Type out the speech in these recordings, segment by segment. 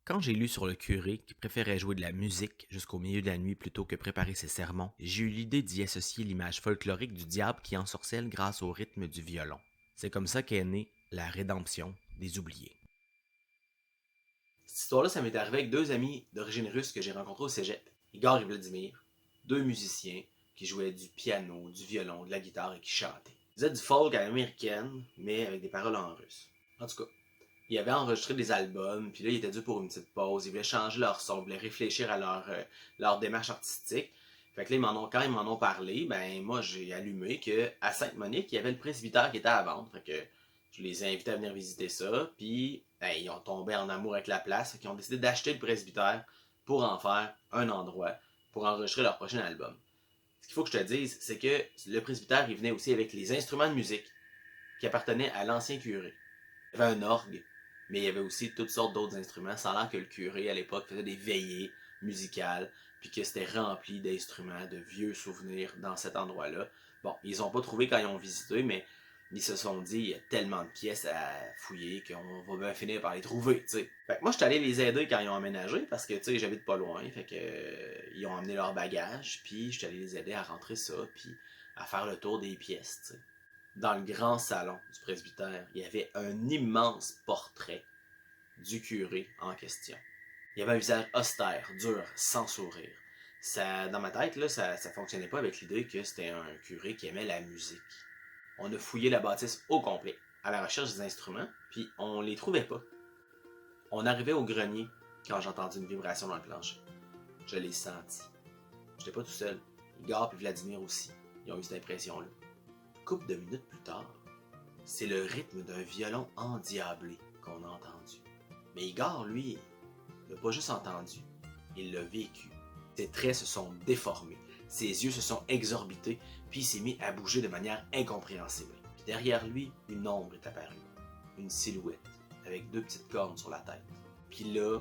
Quand j'ai lu sur le curé qui préférait jouer de la musique jusqu'au milieu de la nuit plutôt que préparer ses sermons, j'ai eu l'idée d'y associer l'image folklorique du diable qui ensorcelle grâce au rythme du violon. C'est comme ça qu'est née la rédemption des oubliés. Cette histoire-là, ça m'est arrivé avec deux amis d'origine russe que j'ai rencontrés au cégep, Igor et Vladimir, deux musiciens qui jouaient du piano, du violon, de la guitare et qui chantaient. Ils faisaient du folk à l'américaine, mais avec des paroles en russe. En tout cas, ils avaient enregistré des albums, puis là, ils étaient dû pour une petite pause. Ils voulaient changer leur son, ils voulaient réfléchir à leur démarche artistique. Fait que là, quand ils m'en ont parlé, ben moi, j'ai allumé qu'à Sainte-Monique, il y avait le presbytère qui était à vendre. Fait que je les ai invités à venir visiter ça, puis ben, ils ont tombé en amour avec la place, ils ont décidé d'acheter le presbytère pour en faire un endroit pour enregistrer leur prochain album. Ce qu'il faut que je te dise, c'est que le presbytère, il venait aussi avec les instruments de musique qui appartenaient à l'ancien curé. Il y avait un orgue, mais il y avait aussi toutes sortes d'autres instruments, sans l'air que le curé, à l'époque, faisait des veillées musicales, puis que c'était rempli d'instruments, de vieux souvenirs dans cet endroit-là. Bon, ils n'ont pas trouvé quand ils ont visité, mais ils se sont dit, il y a tellement de pièces à fouiller qu'on va bien finir par les trouver, tu sais. Fait que moi, je suis allé les aider quand ils ont emménagé, parce que, tu sais, j'habite pas loin, fait que ils ont emmené leur bagage, puis je suis allé les aider à rentrer ça, puis à faire le tour des pièces, tu sais. Dans le grand salon du presbytère, il y avait un immense portrait du curé en question. Il y avait un visage austère, dur, sans sourire. Ça, dans ma tête, là, ça fonctionnait pas avec l'idée que c'était un curé qui aimait la musique. On a fouillé la bâtisse au complet, à la recherche des instruments, puis on les trouvait pas. On arrivait au grenier quand j'ai entendu une vibration dans le plancher. Je l'ai senti. J'étais pas tout seul. Igor et Vladimir aussi. Ils ont eu cette impression-là. Une couple de minutes plus tard, c'est le rythme d'un violon endiablé qu'on a entendu. Mais Igor, lui, l'a pas juste entendu, il l'a vécu. Ses traits se sont déformés, ses yeux se sont exorbités, puis il s'est mis à bouger de manière incompréhensible. Puis derrière lui, une ombre est apparue, une silhouette, avec deux petites cornes sur la tête. Puis là,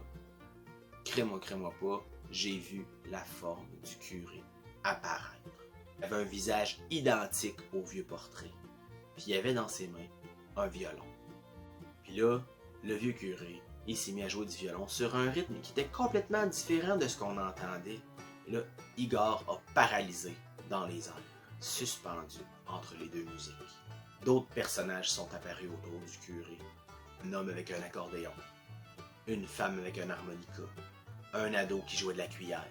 crée-moi pas, j'ai vu la forme du curé apparaître. Il avait un visage identique au vieux portrait. Puis il avait dans ses mains un violon. Puis là, le vieux curé, il s'est mis à jouer du violon sur un rythme qui était complètement différent de ce qu'on entendait. Et là, Igor a paralysé dans les airs, suspendu entre les deux musiques. D'autres personnages sont apparus autour du curé. Un homme avec un accordéon, une femme avec un harmonica, un ado qui jouait de la cuillère.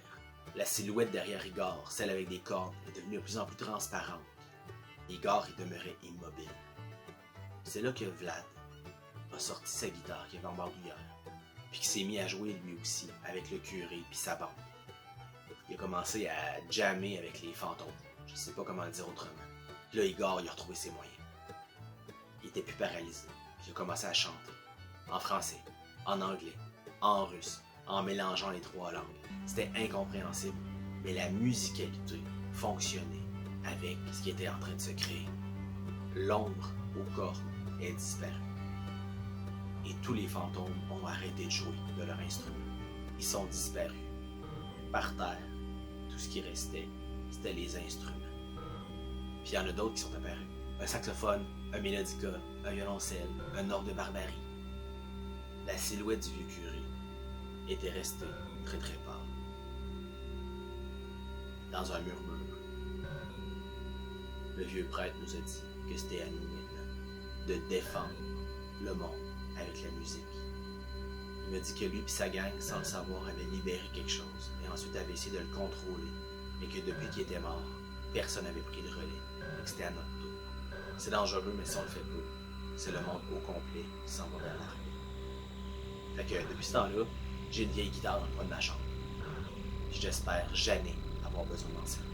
La silhouette derrière Igor, celle avec des cornes, est devenue de plus en plus transparente. Igor y demeurait immobile. C'est là que Vlad a sorti sa guitare qui avait en bandoulière, puis qui s'est mis à jouer lui aussi avec le curé puis sa bande. Il a commencé à jammer avec les fantômes, je sais pas comment le dire autrement. Puis là, Igor, il a retrouvé ses moyens. Il était plus paralysé, puis il a commencé à chanter, en français, en anglais, en russe, en mélangeant les trois langues. C'était incompréhensible, mais la musicalité fonctionnait avec ce qui était en train de se créer. L'ombre aux cornes est disparue. Et tous les fantômes ont arrêté de jouer de leur instrument. Ils sont disparus. Par terre, tout ce qui restait, c'était les instruments. Puis il y en a d'autres qui sont apparus. Un saxophone, un mélodica, un violoncelle, un orgue de barbarie. La silhouette du vieux curé était restée très très pâle. Dans un murmure, le vieux prêtre nous a dit que c'était à nous maintenant de défendre le monde avec la musique. Il m'a dit que lui et sa gang, sans le savoir, avaient libéré quelque chose et ensuite avaient essayé de le contrôler, mais que depuis qu'il était mort, personne n'avait pris le relais et que c'était à notre tour. C'est dangereux, mais si on le fait pas, c'est le monde au complet qui s'en va vers l'arrière. Fait que depuis ce temps-là, j'ai une vieille guitare dans le coin de ma chambre. Puis j'espère jamais avoir besoin d'en servir.